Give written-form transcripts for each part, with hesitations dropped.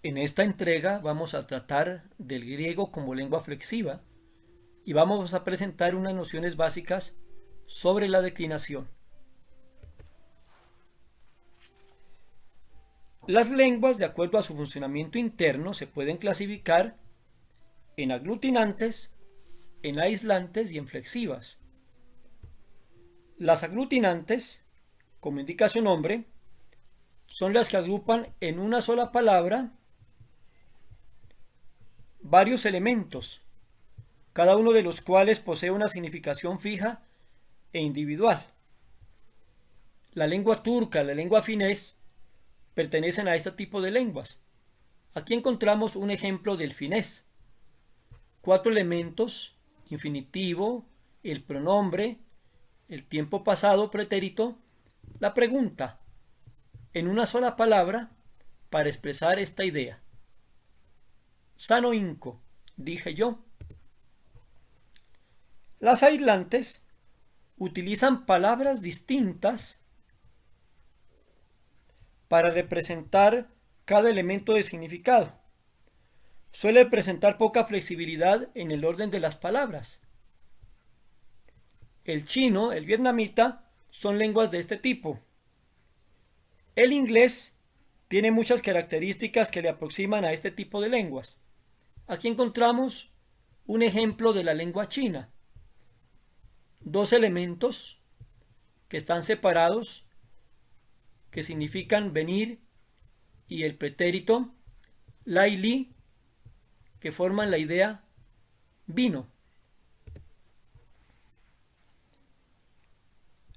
En esta entrega vamos a tratar del griego como lengua flexiva y vamos a presentar unas nociones básicas sobre la declinación. Las lenguas, de acuerdo a su funcionamiento interno, se pueden clasificar en aglutinantes, en aislantes y en flexivas. Las aglutinantes, como indica su nombre, son las que agrupan en una sola palabra varios elementos, cada uno de los cuales posee una significación fija e individual. La lengua turca, la lengua finés, pertenecen a este tipo de lenguas. Aquí encontramos un ejemplo del finés. 4 elementos: infinitivo, el pronombre, el tiempo pasado pretérito, la pregunta, en una sola palabra para expresar esta idea. Sano inco, dije yo. Las aislantes utilizan palabras distintas para representar cada elemento de significado. Suele presentar poca flexibilidad en el orden de las palabras. El chino, el vietnamita, son lenguas de este tipo. El inglés tiene muchas características que le aproximan a este tipo de lenguas. Aquí encontramos un ejemplo de la lengua china. 2 elementos que están separados, que significan venir, y el pretérito lai li, que forman la idea vino.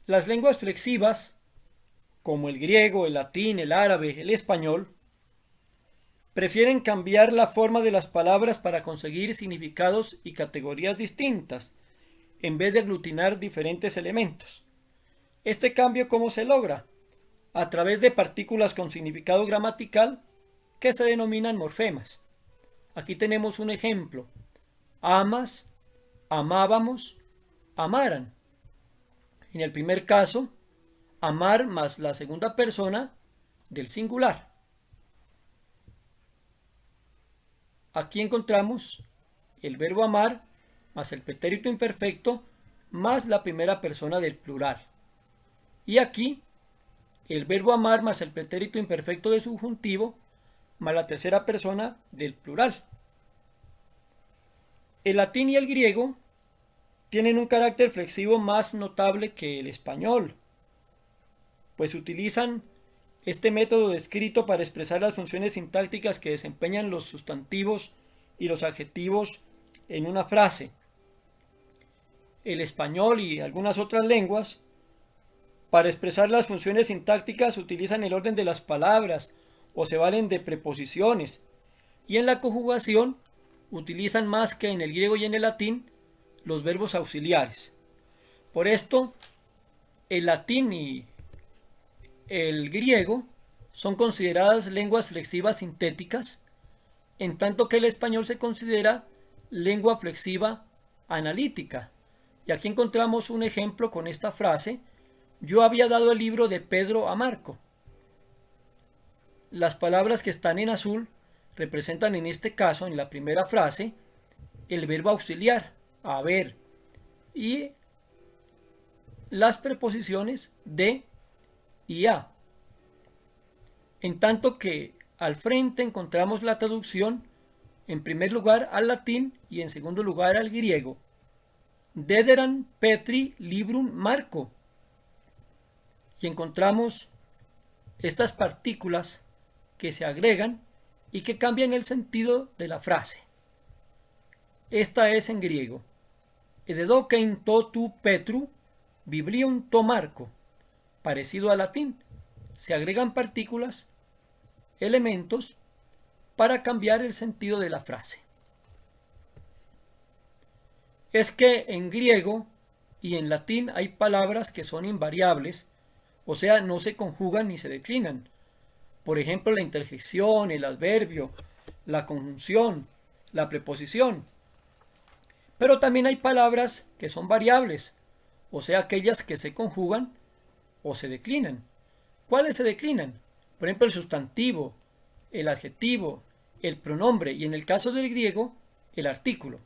Las lenguas flexivas, como el griego, el latín, el árabe, el español, prefieren cambiar la forma de las palabras para conseguir significados y categorías distintas, en vez de aglutinar diferentes elementos. Este cambio, ¿cómo se logra? A través de partículas con significado gramatical que se denominan morfemas. Aquí tenemos un ejemplo: amas, amábamos, amaran. En el primer caso, amar más la segunda persona del singular. Aquí encontramos el verbo amar más el pretérito imperfecto más la primera persona del plural. Y aquí el verbo amar más el pretérito imperfecto de subjuntivo más la tercera persona del plural. El latín y el griego tienen un carácter flexivo más notable que el español, pues utilizan este método descrito para expresar las funciones sintácticas que desempeñan los sustantivos y los adjetivos en una frase. El español y algunas otras lenguas, para expresar las funciones sintácticas, utilizan el orden de las palabras o se valen de preposiciones, y en la conjugación utilizan, más que en el griego y en el latín, los verbos auxiliares. Por esto, el latín y el griego son consideradas lenguas flexivas sintéticas, en tanto que el español se considera lengua flexiva analítica. Y aquí encontramos un ejemplo con esta frase: yo había dado el libro de Pedro a Marco. Las palabras que están en azul representan en este caso, en la primera frase, el verbo auxiliar, haber, y las preposiciones de y a. En tanto que al frente encontramos la traducción, en primer lugar al latín y en segundo lugar al griego. Dederan Petri Librum Marco. Y encontramos estas partículas que se agregan y que cambian el sentido de la frase. Esta es en griego: ededokein to tu Petru biblium to Marco. Parecido al latín, se agregan partículas, elementos, para cambiar el sentido de la frase. Es que en griego y en latín hay palabras que son invariables, o sea, no se conjugan ni se declinan. Por ejemplo, la interjección, el adverbio, la conjunción, la preposición. Pero también hay palabras que son variables, o sea, aquellas que se conjugan o se declinan. ¿Cuáles se declinan? Por ejemplo, el sustantivo, el adjetivo, el pronombre y en el caso del griego el artículo.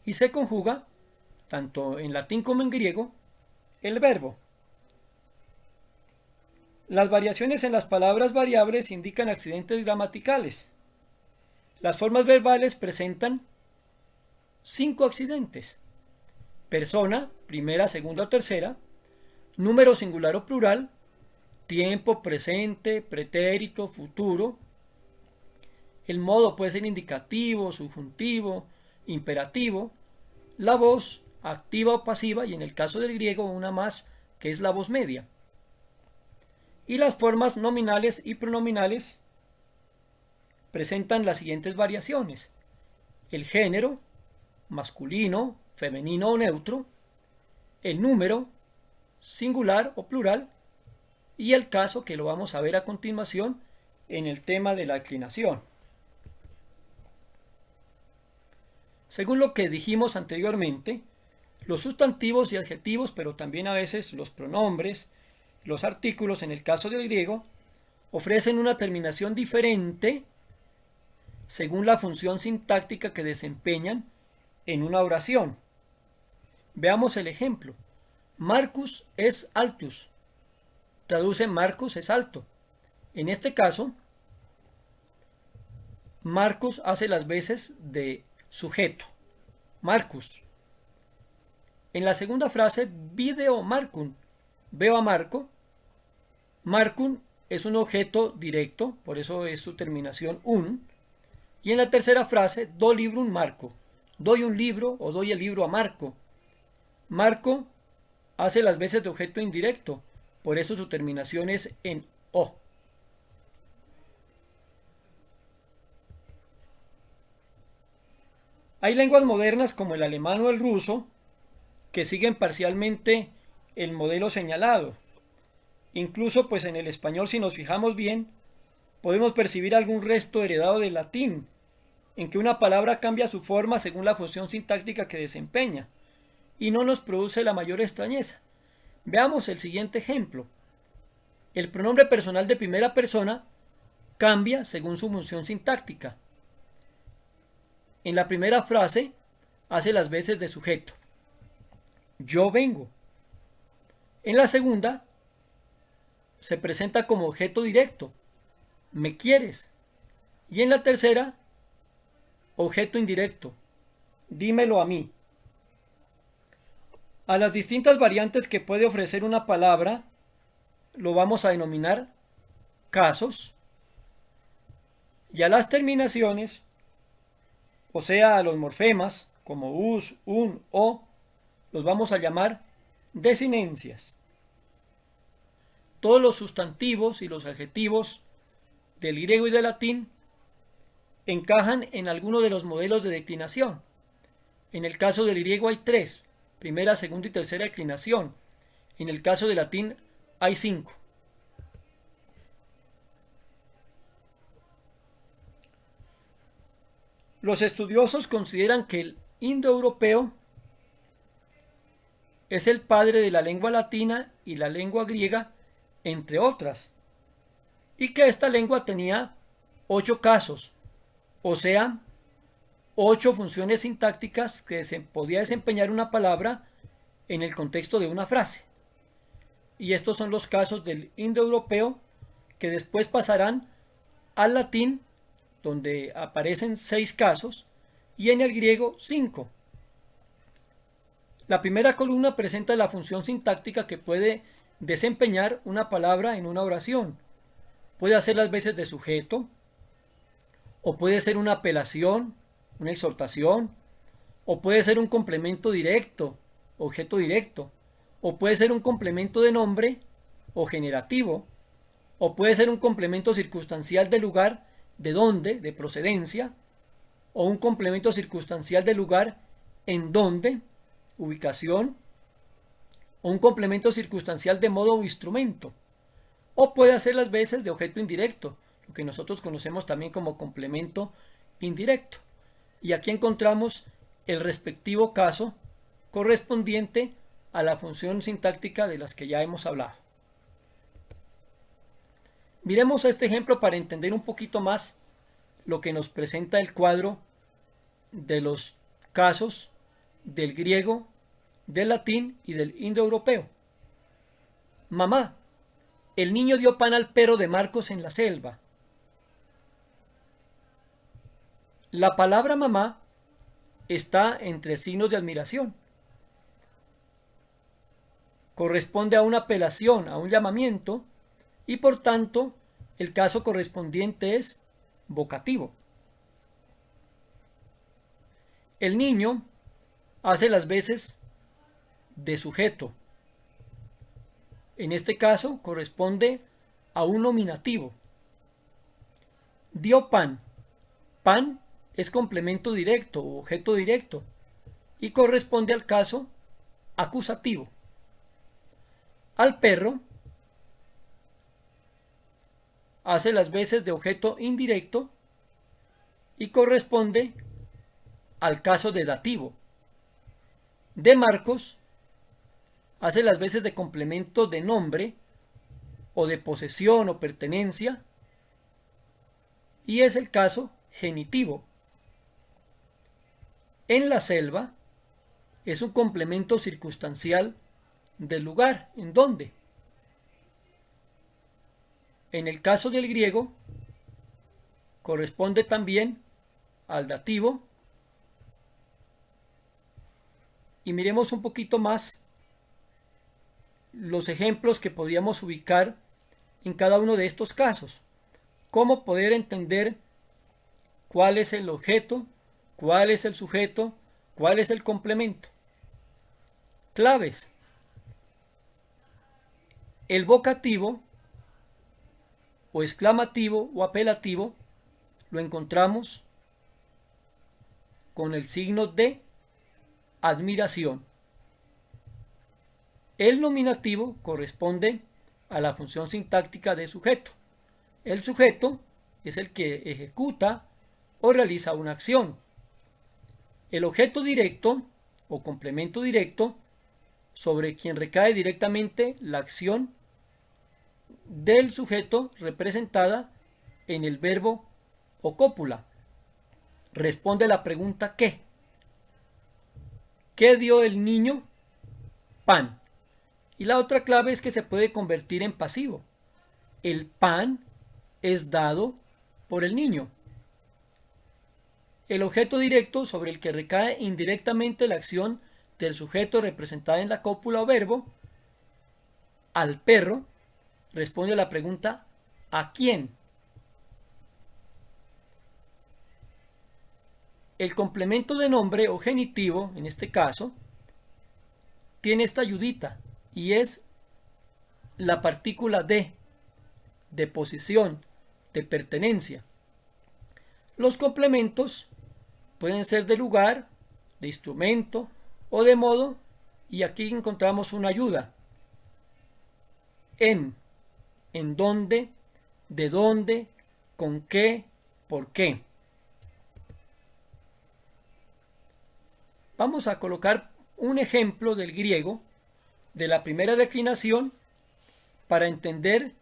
Y se conjuga, tanto en latín como en griego, el verbo. Las variaciones en las palabras variables indican accidentes gramaticales. Las formas verbales presentan 5 accidentes: persona, primera, segunda o tercera; número singular o plural; tiempo, presente, pretérito, futuro; el modo puede ser indicativo, subjuntivo, imperativo; la voz, activa o pasiva, y en el caso del griego una más, que es la voz media; y las formas nominales y pronominales presentan las siguientes variaciones: el género, masculino, femenino o neutro; el número, singular o plural; y el caso, que lo vamos a ver a continuación en el tema de la declinación. Según lo que dijimos anteriormente, los sustantivos y adjetivos, pero también a veces los pronombres, los artículos en el caso del griego, ofrecen una terminación diferente según la función sintáctica que desempeñan en una oración. Veamos el ejemplo. Marcus es altus. Traduce Marcus es alto. En este caso, Marcus hace las veces de sujeto. Marcus. En la segunda frase, video Marcum. Veo a Marco. Marcum es un objeto directo, por eso es su terminación un. Y en la tercera frase, do librum Marco. Doy un libro o doy el libro a Marco. Marco hace las veces de objeto indirecto, por eso su terminación es en o. Hay lenguas modernas como el alemán o el ruso que siguen parcialmente el modelo señalado. Incluso pues en el español, si nos fijamos bien, podemos percibir algún resto heredado del latín, en que una palabra cambia su forma según la función sintáctica que desempeña, y no nos produce la mayor extrañeza. Veamos el siguiente ejemplo. El pronombre personal de primera persona cambia según su función sintáctica. En la primera frase hace las veces de sujeto. Yo vengo. En la segunda se presenta como objeto directo. Me quieres. Y en la tercera, objeto indirecto. Dímelo a mí. A las distintas variantes que puede ofrecer una palabra lo vamos a denominar casos. Y a las terminaciones, o sea, a los morfemas, como us, un, o, los vamos a llamar desinencias. Todos los sustantivos y los adjetivos del griego y del latín encajan en alguno de los modelos de declinación. En el caso del griego hay 3, primera, segunda y tercera declinación. En el caso del latín hay 5. Los estudiosos consideran que el indoeuropeo es el padre de la lengua latina y la lengua griega, entre otras, y que esta lengua tenía 8 casos, o sea, 8 funciones sintácticas que se podía desempeñar una palabra en el contexto de una frase. Y estos son los casos del indoeuropeo, que después pasarán al latín, donde aparecen 6 casos, y en el griego 5. La primera columna presenta la función sintáctica que puede desempeñar una palabra en una oración. Puede hacer las veces de sujeto, o puede ser una apelación, una exhortación, o puede ser un complemento directo, objeto directo, o puede ser un complemento de nombre o generativo, o puede ser un complemento circunstancial de lugar, de dónde, de procedencia, o un complemento circunstancial del lugar en donde, ubicación, o un complemento circunstancial de modo o instrumento, o puede hacer las veces de objeto indirecto, lo que nosotros conocemos también como complemento indirecto. Y aquí encontramos el respectivo caso correspondiente a la función sintáctica de las que ya hemos hablado. Miremos este ejemplo para entender un poquito más lo que nos presenta el cuadro de los casos del griego, del latín y del indoeuropeo. Mamá, el niño dio pan al perro de Marcos en la selva. La palabra mamá está entre signos de admiración. Corresponde a una apelación, a un llamamiento, y por tanto el caso correspondiente es vocativo. El niño hace las veces de sujeto. En este caso corresponde a un nominativo. Dio pan. Pan es complemento directo o objeto directo y corresponde al caso acusativo. Al perro hace las veces de objeto indirecto y corresponde al caso de dativo. De Marcos hace las veces de complemento de nombre o de posesión o pertenencia y es el caso genitivo. En la selva es un complemento circunstancial del lugar en donde. En el caso del griego corresponde también al dativo. Y miremos un poquito más los ejemplos que podríamos ubicar en cada uno de estos casos. Cómo poder entender cuál es el objeto, cuál es el sujeto, cuál es el complemento. Claves. El vocativo o exclamativo o apelativo lo encontramos con el signo de admiración. El nominativo corresponde a la función sintáctica de sujeto. El sujeto es el que ejecuta o realiza una acción. El objeto directo o complemento directo sobre quien recae directamente la acción del sujeto representada en el verbo o cópula. Responde a la pregunta ¿qué? ¿Qué dio el niño? Pan. Y la otra clave es que se puede convertir en pasivo. El pan es dado por el niño. El objeto directo sobre el que recae indirectamente la acción del sujeto representada en la cópula o verbo, al perro, responde a la pregunta ¿a quién? El complemento de nombre o genitivo, en este caso, tiene esta ayudita y es la partícula de posición, de pertenencia. Los complementos pueden ser de lugar, de instrumento o de modo, y aquí encontramos una ayuda. En dónde, de dónde, con qué, por qué. Vamos a colocar un ejemplo del griego de la primera declinación para entender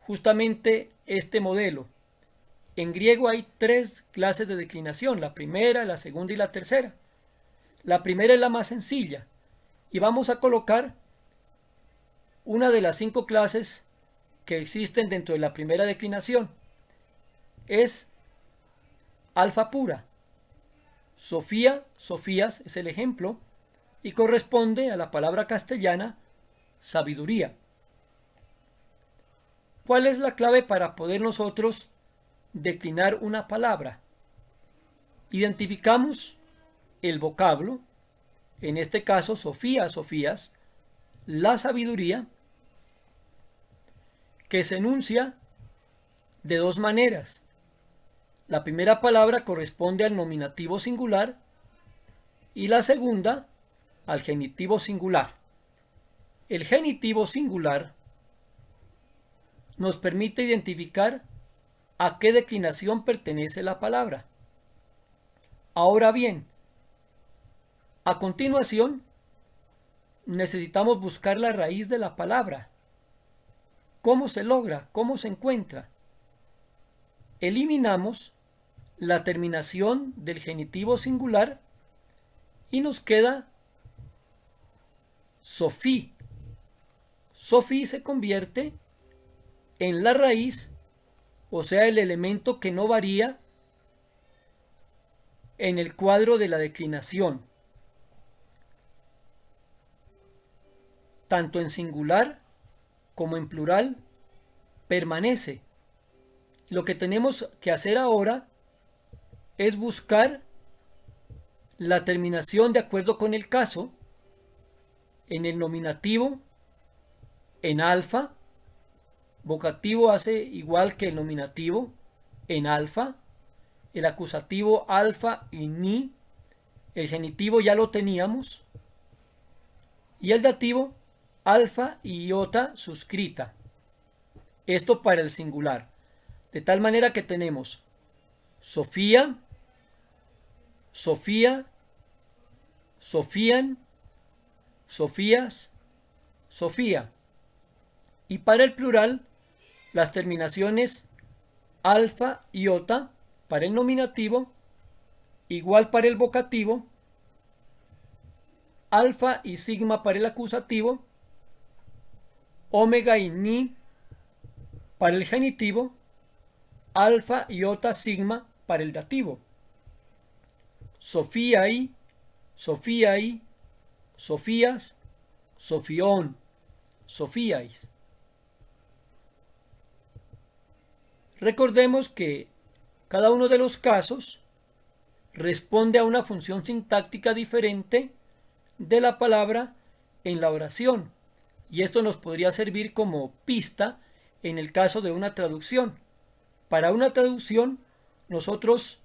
justamente este modelo. En griego hay 3 clases de declinación, la primera, la segunda y la tercera. La primera es la más sencilla y vamos a colocar una de las 5 clases que existen dentro de la primera declinación. Es alfa pura. Sofía, Sofías es el ejemplo y corresponde a la palabra castellana sabiduría. ¿Cuál es la clave para poder nosotros declinar una palabra? Identificamos el vocablo, en este caso Sofía, Sofías, la sabiduría, que se enuncia de 2 maneras. La primera palabra corresponde al nominativo singular y la segunda al genitivo singular. El genitivo singular nos permite identificar a qué declinación pertenece la palabra. Ahora bien, a continuación necesitamos buscar la raíz de la palabra. ¿Cómo se logra? ¿Cómo se encuentra? Eliminamos la terminación del genitivo singular y nos queda Sofí. Sofí se convierte en la raíz, o sea, el elemento que no varía en el cuadro de la declinación, tanto en singular como en plural, permanece. Lo que tenemos que hacer ahora es buscar la terminación de acuerdo con el caso en el nominativo en alfa, vocativo hace igual que el nominativo en alfa, el acusativo alfa y ni, el genitivo ya lo teníamos, y el dativo alfa y iota suscrita. Esto para el singular. De tal manera que tenemos Sofía, Sofía, Sofían, Sofías, Sofía. Y para el plural, las terminaciones alfa, iota para el nominativo, igual para el vocativo, alfa y sigma para el acusativo, omega y ni para el genitivo, alfa, iota, sigma para el dativo. Sofía y, Sofías, Sofión, Sofíais. Recordemos que cada uno de los casos responde a una función sintáctica diferente de la palabra en la oración, y esto nos podría servir como pista en el caso de una traducción. Para una traducción, nosotros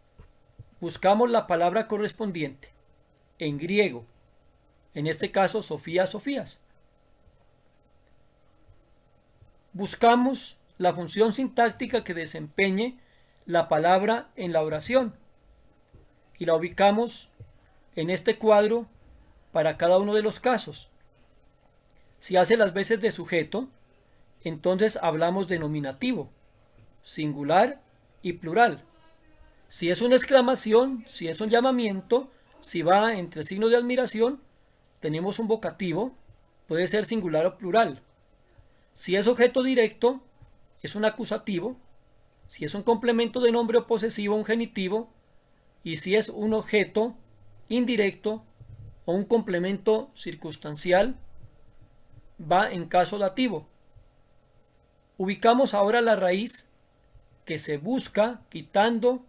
buscamos la palabra correspondiente en griego, en este caso Sofía, Sofías. Buscamos la función sintáctica que desempeñe la palabra en la oración y la ubicamos en este cuadro para cada uno de los casos. Si hace las veces de sujeto, entonces hablamos de nominativo, singular y plural. Si es una exclamación, si es un llamamiento, si va entre signos de admiración, tenemos un vocativo, puede ser singular o plural. Si es objeto directo, es un acusativo. Si es un complemento de nombre o posesivo, un genitivo. Y si es un objeto indirecto o un complemento circunstancial, va en caso dativo. Ubicamos ahora la raíz que se busca quitando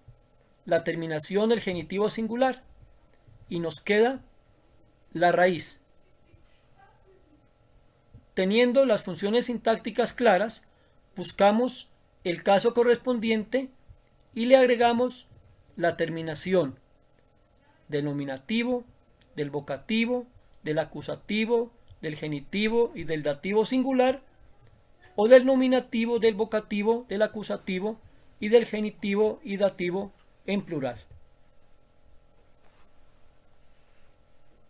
la terminación del genitivo singular y nos queda la raíz. Teniendo las funciones sintácticas claras, buscamos el caso correspondiente y le agregamos la terminación del nominativo, del vocativo, del acusativo, del genitivo y del dativo singular, o del nominativo, del vocativo, del acusativo y del genitivo y dativo en plural.